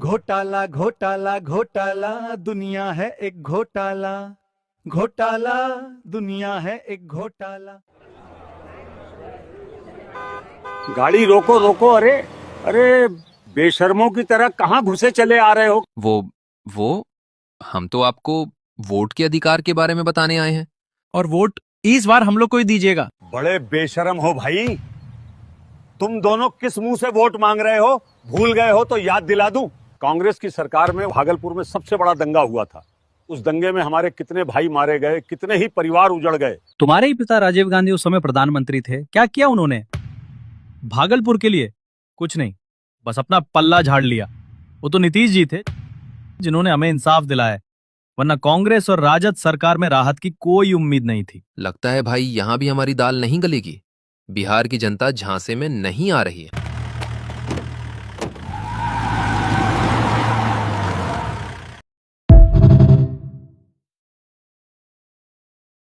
घोटाला घोटाला घोटाला दुनिया है एक घोटाला, घोटाला दुनिया है एक घोटाला। गाड़ी रोको रोको। अरे अरे, बेशर्मों की तरह कहाँ घुसे चले आ रहे हो? वो हम तो आपको वोट के अधिकार के बारे में बताने आए हैं। और वोट इस बार हम लोग को ही दीजिएगा। बड़े बेशर्म हो भाई। तुम दोनों किस मुंह से वोट मांग रहे हो? भूल गए हो तो याद दिला दूं। कांग्रेस की सरकार में भागलपुर में सबसे बड़ा दंगा हुआ था। उस दंगे में हमारे कितने भाई मारे गए, कितने ही परिवार उजड़ गए। तुम्हारे ही पिता राजीव गांधी उस समय प्रधानमंत्री थे, क्या किया उन्होंने भागलपुर के लिए? कुछ नहीं, बस अपना पल्ला झाड़ लिया। वो तो नीतीश जी थे जिन्होंने हमें इंसाफ दिलाया, वरना कांग्रेस और राजद सरकार में राहत की कोई उम्मीद नहीं थी। लगता है भाई यहाँ भी हमारी दाल नहीं गलेगी। बिहार की जनता झांसे में नहीं आ रही है।